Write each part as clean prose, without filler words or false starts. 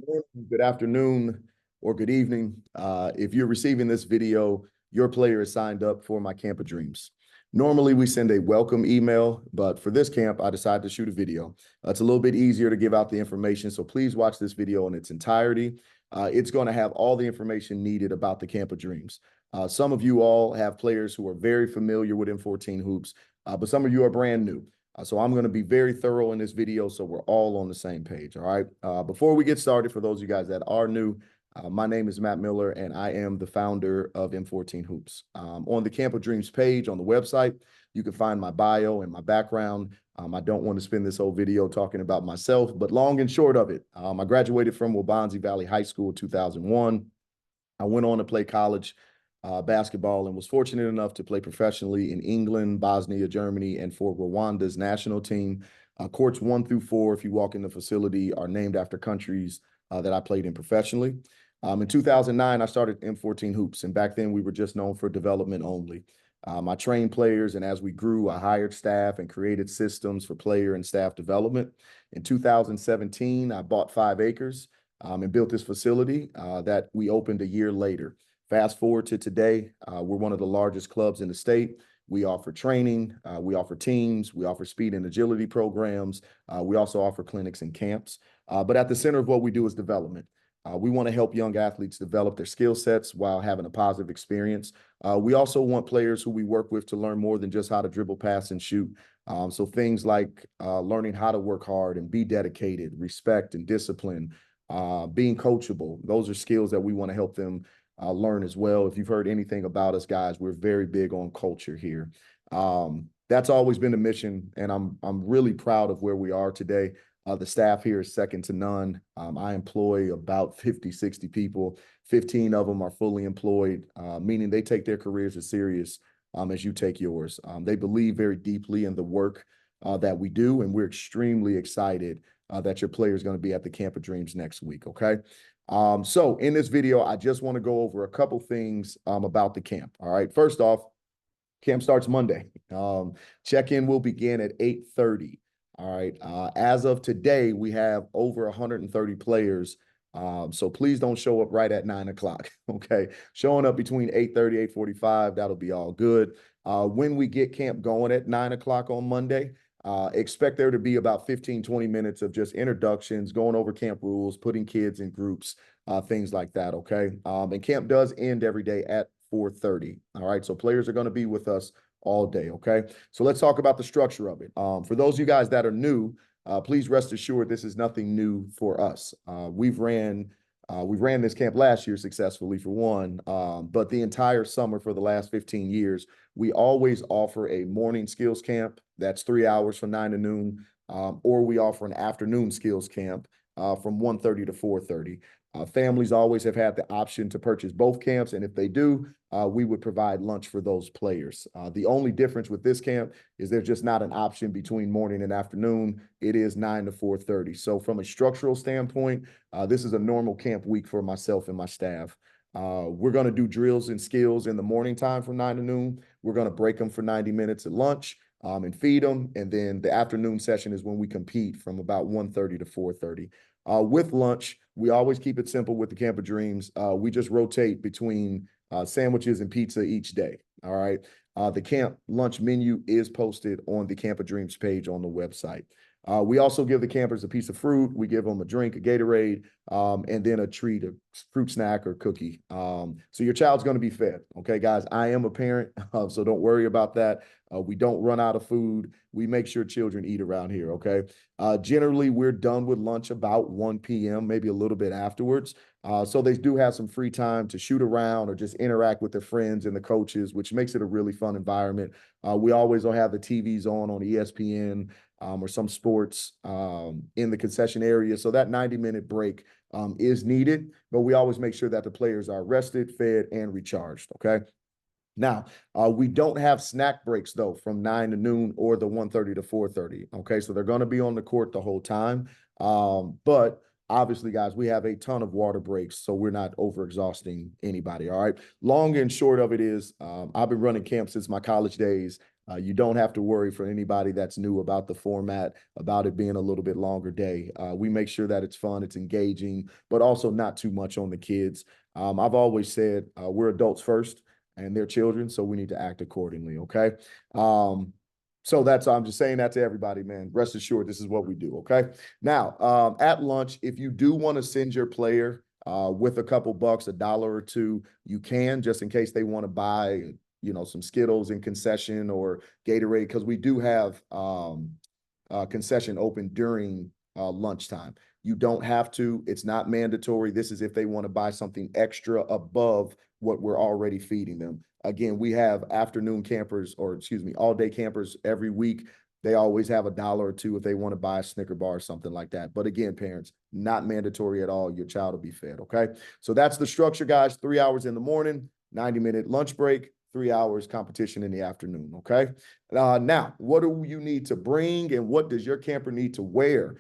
morning, good afternoon, or good evening. If you're receiving this video, your player is signed up for my Camp of Dreams. Normally, we send a welcome email, but for this camp, I decided to shoot a video. It's a little bit easier to give out the information, so please watch this video in its entirety. It's going to have all the information needed about the Camp of Dreams. Some of you all have players who are very familiar with M14 Hoops, but some of you are brand new. So I'm going to be very thorough in this video so we're all on the same page, all right? Before we get started, for those of you guys that are new, my name is Matt Miller, and I am the founder of M14 Hoops. On the Camp of Dreams page on the website, you can find my bio and my background. I don't want to spend this whole video talking about myself, but long and short of it, I graduated from Waubonsie Valley High School in 2001. I went on to play college basketball and was fortunate enough to play professionally in England, Bosnia, Germany, and for Rwanda's national team. Courts 1 through 4, if you walk in the facility, are named after countries that I played in professionally. In 2009, I started M14 Hoops, and back then we were just known for development only. I trained players, and as we grew, I hired staff and created systems for player and staff development. In 2017, I bought 5 acres and built this facility that we opened a year later. Fast forward to today, we're one of the largest clubs in the state. We offer training, we offer teams, we offer speed and agility programs. We also offer clinics and camps. But at the center of what we do is development. We want to help young athletes develop their skill sets while having a positive experience. We also want players who we work with to learn more than just how to dribble, pass, and shoot. So things like learning how to work hard and be dedicated, respect and discipline, being coachable. Those are skills that we want to help them learn as well. If you've heard anything about us, guys, we're very big on culture here. That's always been the mission, and I'm really proud of where we are today. The staff here is second to none. I employ about 50, 60 people. 15 of them are fully employed, meaning they take their careers as serious as you take yours. They believe very deeply in the work that we do, and we're extremely excited that your player is going to be at the Camp of Dreams next week, okay? So in this video, I just want to go over a couple things about the camp. All right. First off, camp starts Monday. Check-in will begin at 8:30. All right. As of today, we have over 130 players. So please don't show up right at 9 o'clock. Okay. Showing up between 8:30, 8:45, that'll be all good. When we get camp going at 9 o'clock on Monday, expect there to be about 15, 20 minutes of just introductions, going over camp rules, putting kids in groups, things like that, okay? And camp does end every day at 4:30, all right? So players are going to be with us all day, okay? So let's talk about the structure of it. For those of you guys that are new, please rest assured this is nothing new for us. We've ran this camp last year successfully for one, but the entire summer for the last 15 years, we always offer a morning skills camp. That's 3 hours from 9 to noon, or we offer an afternoon skills camp from 1:30 to 4:30. Families always have had the option to purchase both camps, and if they do, we would provide lunch for those players. The only difference with this camp is there's just not an option between morning and afternoon. It is 9 to 4:30. So from a structural standpoint, this is a normal camp week for myself and my staff. We're going to do drills and skills in the morning time from 9 to noon. We're going to break them for 90 minutes at lunch and feed them. And then the afternoon session is when we compete from about 1:30 to 4:30. With lunch, we always keep it simple with the Camp of Dreams. We just rotate between sandwiches and pizza each day. All right. The camp lunch menu is posted on the Camp of Dreams page on the website. We also give the campers a piece of fruit. We give them a drink, a Gatorade, and then a treat, a fruit snack or cookie. So your child's going to be fed. Okay, guys, I am a parent, so don't worry about that. We don't run out of food. We make sure children eat around here, okay? Generally, we're done with lunch about 1 p.m., maybe a little bit afterwards. So they do have some free time to shoot around or just interact with their friends and the coaches, which makes it a really fun environment. We always will have the TVs on ESPN or some sports in the concession area. So that 90-minute break is needed, but we always make sure that the players are rested, fed, and recharged, okay? Now, we don't have snack breaks, though, from 9 to noon or the 1:30 to 4:30, okay? So they're going to be on the court the whole time. But obviously, guys, we have a ton of water breaks, so we're not overexhausting anybody, all right? Long and short of it is I've been running camps since my college days. You don't have to worry for anybody that's new about the format, about it being a little bit longer day. We make sure that it's fun, it's engaging, but also not too much on the kids. I've always said we're adults first and they're children, so we need to act accordingly, okay? So I'm just saying that to everybody, man. Rest assured, this is what we do, okay? Now, at lunch, if you do want to send your player with a couple bucks, $1 or $2, you can, just in case they want to buy, some Skittles in concession or Gatorade, because we do have concession open during lunchtime. You don't have to. It's not mandatory. This is if they want to buy something extra above what we're already feeding them. Again, we have afternoon campers, or excuse me, all day campers every week. They always have $1 or $2 if they want to buy a Snicker bar or something like that. But again, parents, not mandatory at all. Your child will be fed, okay? So that's the structure, guys. 3 hours in the morning, 90-minute lunch break, 3 hours competition in the afternoon, okay? Now, what do you need to bring and what does your camper need to wear?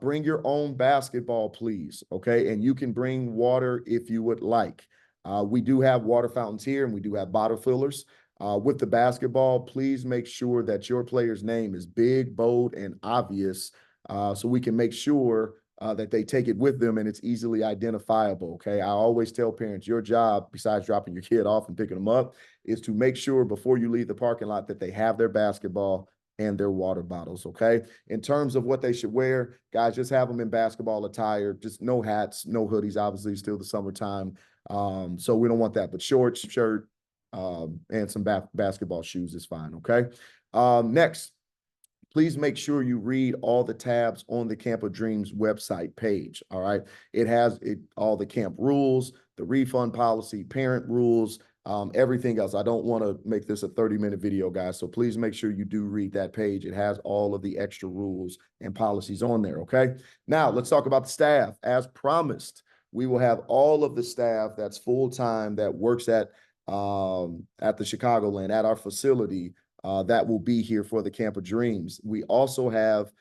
Bring your own basketball, please, okay? And you can bring water if you would like. We do have water fountains here and we do have bottle fillers. With the basketball, please make sure that your player's name is big, bold, and obvious so we can make sure that they take it with them and it's easily identifiable, okay? I always tell parents, your job, besides dropping your kid off and picking them up, is to make sure before you leave the parking lot that they have their basketball and their water bottles, okay? In terms of what they should wear, guys, just have them in basketball attire, just no hats, no hoodies, obviously still the summertime. So we don't want that, but shorts, shirt, and some basketball shoes is fine, okay? Next, please make sure you read all the tabs on the Camp of Dreams website page, all right? It has all the camp rules, the refund policy, parent rules, everything else. I don't want to make this a 30-minute video, guys, so please make sure you do read that page. It has all of the extra rules and policies on there, okay? Now, let's talk about the staff. As promised, we will have all of the staff that's full-time that works at the Chicagoland, at our facility, that will be here for the Camp of Dreams. We also have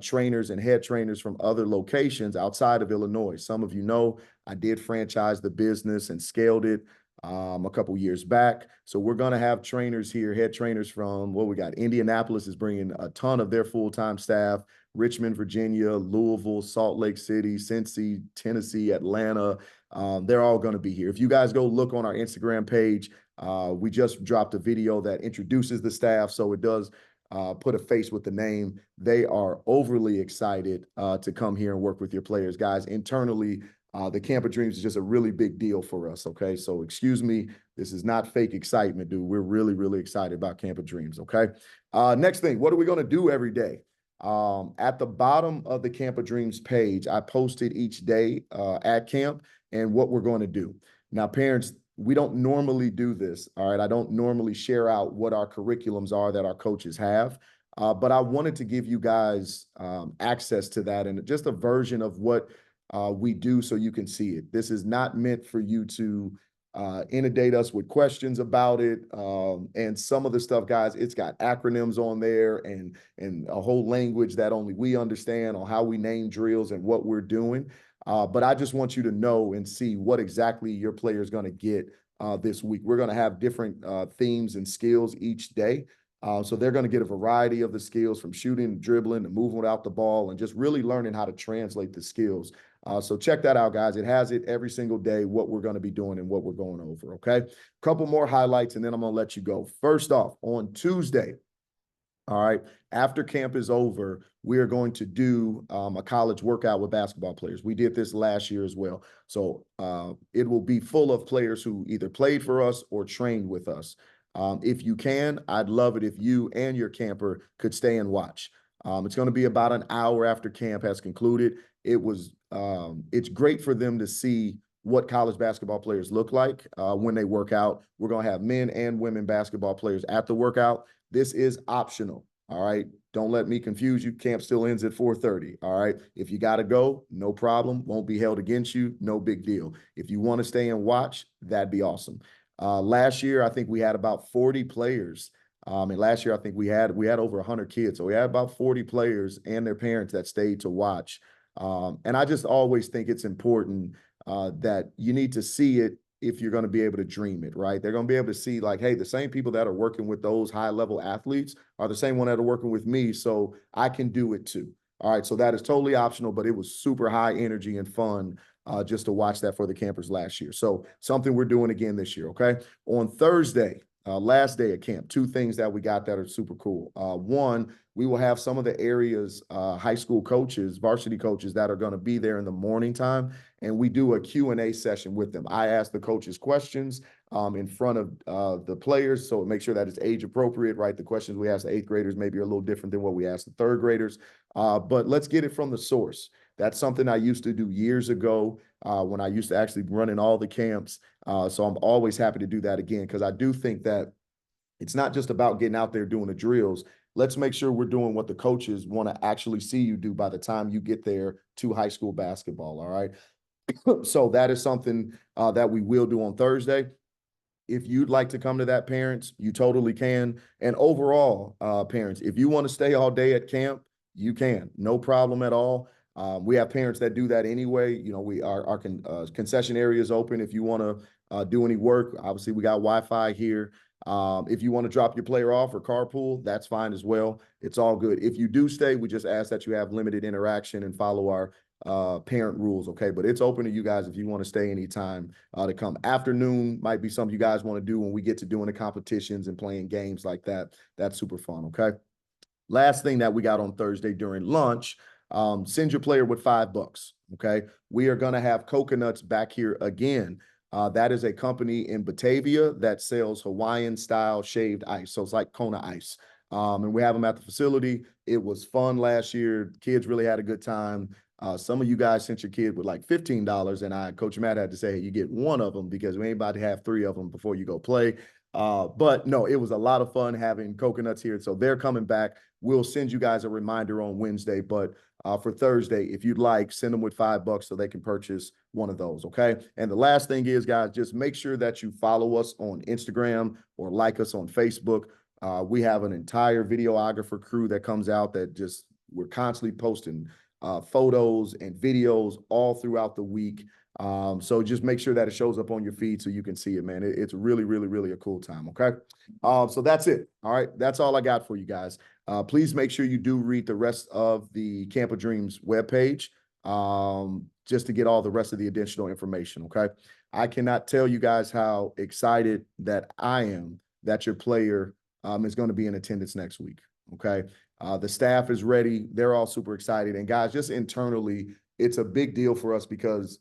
trainers and head trainers from other locations outside of Illinois. Some of you know I did franchise the business and scaled it a couple years back. So we're going to have trainers here, head trainers from what we got. Indianapolis is bringing a ton of their full-time staff. Richmond, Virginia, Louisville, Salt Lake City, Cincy, Tennessee, Atlanta. They're all going to be here. If you guys go look on our Instagram page, we just dropped a video that introduces the staff, so it does put a face with the name. They are overly excited to come here and work with your players. Guys, internally, the Camp of Dreams is just a really big deal for us, okay? So excuse me, this is not fake excitement, dude. We're really, really excited about Camp of Dreams, okay? Next thing, what are we going to do every day? At the bottom of the Camp of Dreams page, I posted each day at camp and what we're going to do. Now, parents, we don't normally do this, all right? I don't normally share out what our curriculums are that our coaches have, but I wanted to give you guys access to that and just a version of what we do so you can see it. This is not meant for you to inundate us with questions about it. And some of the stuff, guys, it's got acronyms on there and a whole language that only we understand on how we name drills and what we're doing. But I just want you to know and see what exactly your player is going to get this week. We're going to have different themes and skills each day. So they're going to get a variety of the skills from shooting, dribbling, and moving without the ball, and just really learning how to translate the skills. So check that out, guys. It has it every single day, what we're going to be doing and what we're going over, okay? Couple more highlights, and then I'm going to let you go. First off, on Tuesday, all right, after camp is over, we are going to do a college workout with basketball players. We did this last year as well. So it will be full of players who either played for us or trained with us. If you can, I'd love it if you and your camper could stay and watch. It's going to be about an hour after camp has concluded. It's great for them to see what college basketball players look like when they work out. We're going to have men and women basketball players at the workout. This is optional, all right? Don't let me confuse you. Camp still ends at 4:30, all right? If you got to go, no problem. Won't be held against you. No big deal. If you want to stay and watch, that'd be awesome. Last year, I think we had about 40 players. And last year, I think we had over 100 kids. So we had about 40 players and their parents that stayed to watch. And I just always think it's important that you need to see it if you're going to be able to dream it, right? They're going to be able to see like, hey, the same people that are working with those high level athletes are the same one that are working with me. So I can do it too. All right. So that is totally optional, but it was super high energy and fun just to watch that for the campers last year. So something we're doing again this year. Okay. On Thursday, last day of camp, two things that we got that are super cool. One, we will have some of the area's high school coaches, varsity coaches that are going to be there in the morning time, and we do a Q&A session with them. I ask the coaches questions in front of the players, so make sure that it's age appropriate, right? The questions we ask the eighth graders maybe are a little different than what we ask the third graders, but let's get it from the source. That's something I used to do years ago when I used to actually run in all the camps. So I'm always happy to do that again, because I do think that it's not just about getting out there doing the drills. Let's make sure we're doing what the coaches want to actually see you do by the time you get there to high school basketball. All right. So that is something that we will do on Thursday. If you'd like to come to that, parents, you totally can. And overall, parents, if you want to stay all day at camp, you can. No problem at all. We have parents that do that anyway. You know, our concession area is open if you want to do any work. Obviously, we got Wi-Fi here. If you want to drop your player off or carpool, that's fine as well. It's all good. If you do stay, we just ask that you have limited interaction and follow our parent rules, okay? But it's open to you guys if you want to stay anytime to come. Afternoon might be something you guys want to do when we get to doing the competitions and playing games like that. That's super fun, okay? Last thing that we got on Thursday during lunch, send your player with $5, okay? We are going to have coconuts back here again. That is a company in Batavia that sells Hawaiian-style shaved ice. So it's like Kona ice. And we have them at the facility. It was fun last year. Kids really had a good time. Some of you guys sent your kid with like $15, and Coach Matt had to say, hey, you get one of them because we ain't about to have three of them before you go play. But no, it was a lot of fun having coconuts here. So they're coming back. We'll send you guys a reminder on Wednesday, but for Thursday, if you'd like, send them with $5 so they can purchase one of those, okay? And the last thing is, guys, just make sure that you follow us on Instagram or like us on Facebook. We have an entire videographer crew that comes out that just, we're constantly posting photos and videos all throughout the week. So just make sure that it shows up on your feed so you can see it, man. It's really, really, really a cool time, okay? So that's it. All right, that's all I got for you guys. Please make sure you do read the rest of the Camp of Dreams webpage just to get all the rest of the additional information, okay? I cannot tell you guys how excited that I am that your player is going to be in attendance next week, okay? The staff is ready. They're all super excited. And guys, just internally, it's a big deal for us because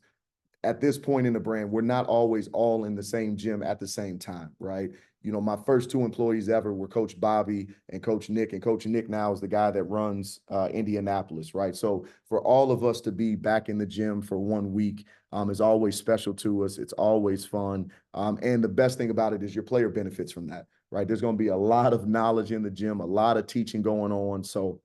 at this point in the brand, we're not always all in the same gym at the same time, right? You know, my first two employees ever were Coach Bobby and Coach Nick, and Coach Nick now is the guy that runs Indianapolis, right? So for all of us to be back in the gym for 1 week is always special to us. It's always fun. And the best thing about it is your player benefits from that, right? There's going to be a lot of knowledge in the gym, a lot of teaching going on. So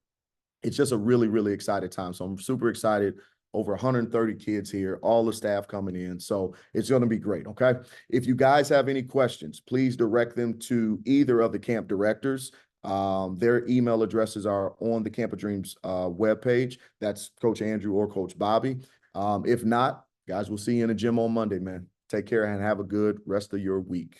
it's just a really, really excited time. So I'm super excited. Over 130 kids here, all the staff coming in. So it's going to be great, okay? If you guys have any questions, please direct them to either of the camp directors. Their email addresses are on the Camp of Dreams webpage. That's Coach Andrew or Coach Bobby. If not, guys, we'll see you in the gym on Monday, man. Take care and have a good rest of your week.